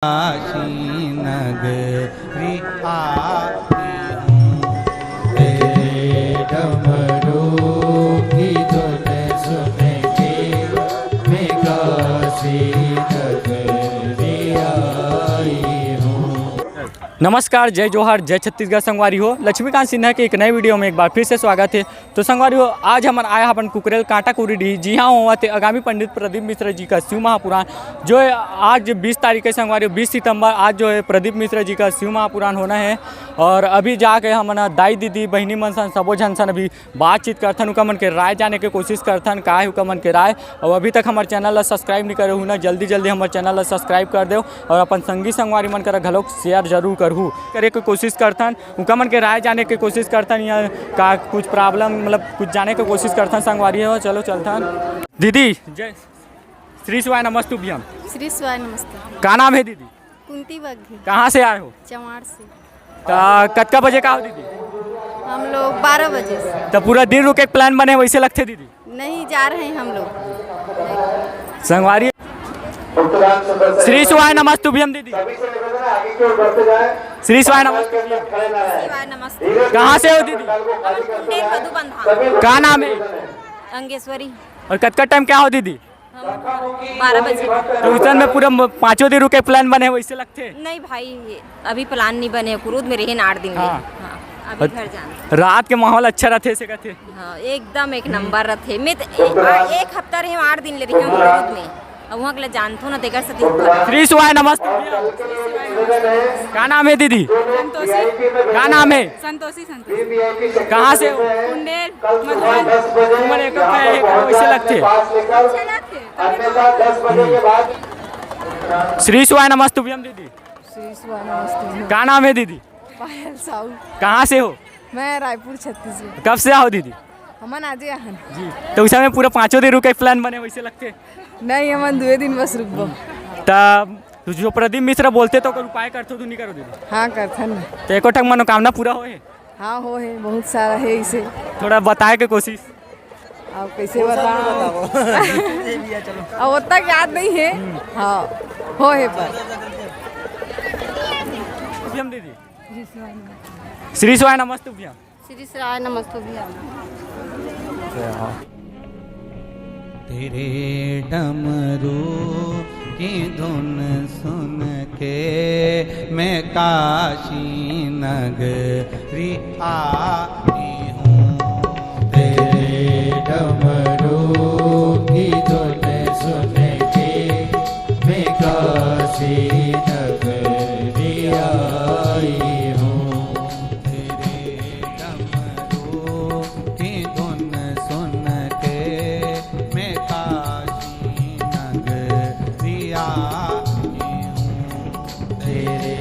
काशी नगरी आई हूँ तेरे डमरू की धुन सुन के मैं काशी नगरी आई हूँ। नमस्कार, जय जोहार, जय छत्तीसगढ़। संगवारी हो लक्ष्मीकांत सिन्हा के एक नए वीडियो में एक बार फिर से स्वागत है। तो संगवारी हो आज हम आया अपन कुकरेल कांटा कुरीडी जी हाँ हुआ थे आगामी पंडित प्रदीप मिश्र जी का शिव महापुराण जो है आज 20 तारीख के संगवारी 20 सितंबर आज जो है प्रदीप मिश्र जी का शिव महापुराण होना है। और अभी जाके हम दाई दीदी बहनी मन सन सबो झन सन अभी बातचीत करथन उका मन के राय जाने के कोशिश करथन का है उका मन के राय। और अभी तक हमारे चैनल ला सब्सक्राइब नहीं करे हूँ ना, जल्दी जल्दी हमारे चैनल ला सब्सक्राइब कर दो और अपन संगी संगवारी मन करा घलोक शेयर जरूर करहूँ करे के कोशिश करथन उनका मन के राय जाने के कोशिश करथन या का कुछ प्रॉब्लम मतलब कुछ जाने के कोशिश करथन संगवारी हो। चलो चलथन। दीदी जय श्री शिवाय नमस्तुभ्यम। श्री शिवाय नमस्ते। का नाम है दीदी? कुंती बग्घी। कहाँ से आए हो? चमाड़ से। कतका बजे का हो दीदी? हम लोग 12 बजे से। तो पूरा दिन रुके प्लान बने वैसे लगते दीदी? नहीं जा रहे हैं हम लोग संगवारी श्री शिवाय नमस्तुभ्यम दीदी। श्री शिवाय नमस्तुभ्यम। कहाँ से हो दीदी? का नाम है? अंगेश्वरी। और कतका टाइम क्या हो दीदी? 12 बजे। तो उस में पूरा 5 दिन रुके प्लान बने वैसे लगते? नहीं भाई अभी प्लान नहीं बने कुरूद में रहे 8 दिन में। हाँ। हाँ, अभी घर जाना। रात के माहौल अच्छा रहते से कहते? हाँ एकदम एक नंबर रहते। मैं एक हफ्ता रहे 8 दिन ले रही हूँ कुरूद में। अब वहाँ के लिए जानते हो ना देकर सती। श्री शिवाय नमस्ते। क्या नाम है दीदी? संतोषी। क्या नाम है? संतोषी। संतोषी। कहाँ से हो? कुंडेल मधुबन। उम्र एक वैसे लगते? श्री शिवाय नमस्तुभ्यम दीदी। श्री शिवाय नमस्ते। क्या नाम है दीदी? पायल साहू। कहाँ से हो? मैं रायपुर छत्तीसगढ़। कब से आओ दीदी? हमन आज आहन जी। तो उस में पूरा 5 दिन रुके प्लान बने वैसे लगते? नहीं हमन 2 दिन बस रुकबो। तब जो प्रदीप मिश्र बोलते तो उपाय करते तो नहीं करो दीदी? हाँ करथन। तो एको ठक मनोकामना पूरा हो है? हाँ हो है बहुत सारा है इसे। थोड़ा बताए के कोशिश। अब कैसे बताओ अब उतना याद नहीं है। हाँ हो है पर दीदी श्री शिवाय नमस्तुभ्यम। श्री शिवाय नमस्ते भैया। तेरे डमरू की धुन सुन के मैं काशी नगरी आई हूँ तेरे डमरू की धुन सुन के मैं काशी नगरी आई हूँ तेरे डमरू की धुन सुन के मैं काशी नगरी आई हूँ तेरे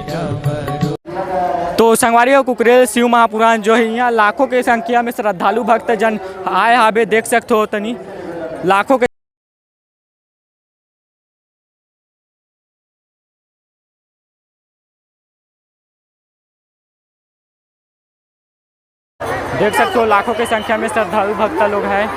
डमरू। तो संगवारी कुकरेल शिव महापुराण जो है यहाँ लाखों के संख्या में श्रद्धालु भक्त जन आए हावे देख सकते हो तनी लाखों के देख सकते हो लाखों की संख्या में श्रद्धालु भक्त लोग हैं।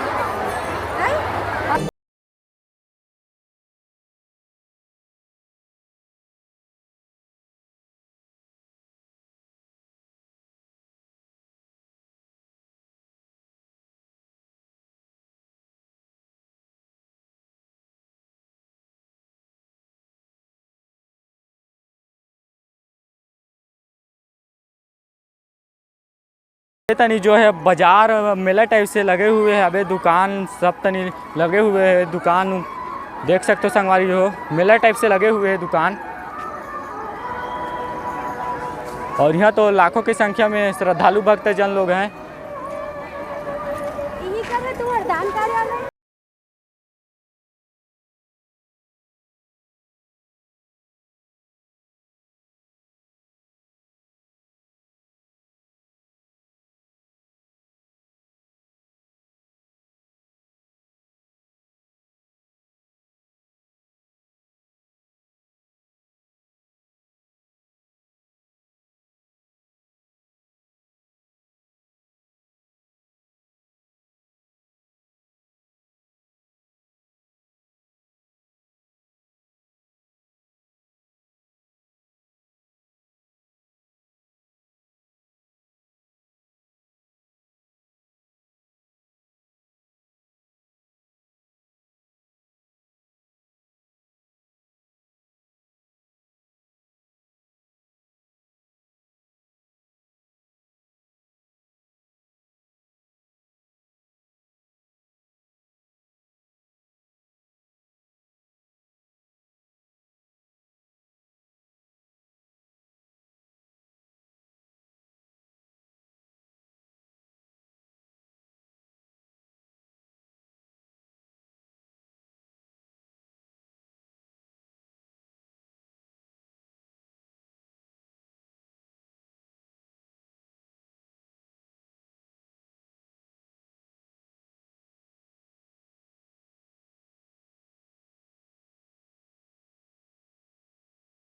तनी जो है बाजार मेला टाइप से लगे हुए हैं अबे दुकान सब तनी लगे हुए हैं दुकान देख सकते हो संगवारी हो मेला टाइप से लगे हुए हैं दुकान। और यहाँ तो लाखों की संख्या में श्रद्धालु भक्त जन लोग हैं।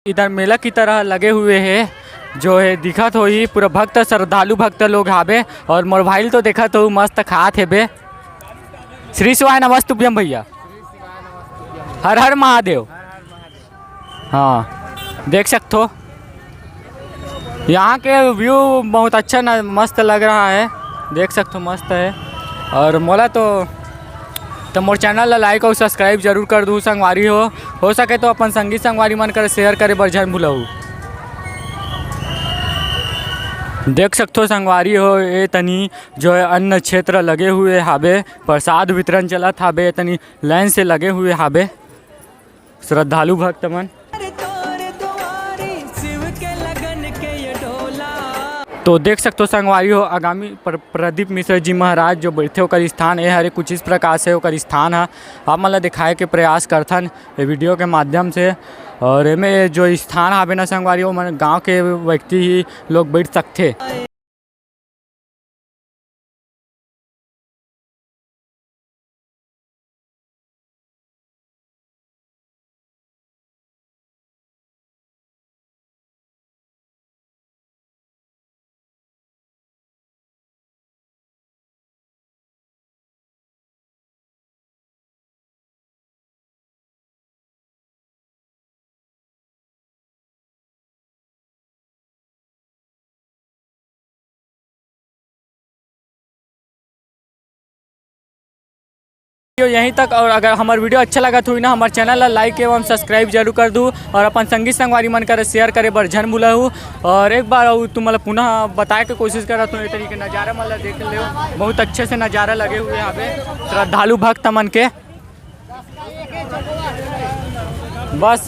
इधर मेला की तरह लगे हुए है जो है दिखत हो ही पूरा भक्त श्रद्धालु भक्त लोग हावे और मोबाइल तो देखत हो मस्त खात है बे। श्री शिवाय नमस्तुभ्यम भैया, हर हर महादेव। हाँ देख सकते हो यहाँ के व्यू बहुत अच्छा न मस्त लग रहा है, देख सकते हो मस्त है। और मोला तो मोर चैनल ला लाइक और सब्सक्राइब जरूर कर दूँ संगवारी हो सके तो अपन संगी संगवारी मन कर शेयर करे बर झन भूलहू। देख सकते हो संगवारी हो ये तनी जो है अन्न क्षेत्र लगे हुए हाबे, प्रसाद वितरण चलत हाबे, तनी लाइन से लगे हुए हाबे श्रद्धालु भक्त मन। तो देख सकते हो संगवारी हो आगामी प्रदीप मिश्र जी महाराज जो बैठे होकर स्थान ये हरे कुछ इस प्रकार से होकर स्थान है आप मतलब दिखाए के प्रयास करथन ये वीडियो के माध्यम से। और में जो स्थान हावे ना संगवारी हो मन गाँव के व्यक्ति ही लोग बैठ सकते। यहीं तक। और अगर हमारा वीडियो अच्छा लगा तो ना हमारे चैनल ला लाइक एवं सब्सक्राइब जरूर कर दूँ और अपन संगी संगवारी मन कर शेयर करे बर झन भूलहू। और एक बार तुम मतलब पुनः बताए के कोशिश करा तो ये तरीके नज़ारा मतलब देख लो बहुत अच्छे से नज़ारा लगे हुए यहाँ पे श्रद्धालु भक्त मन के। बस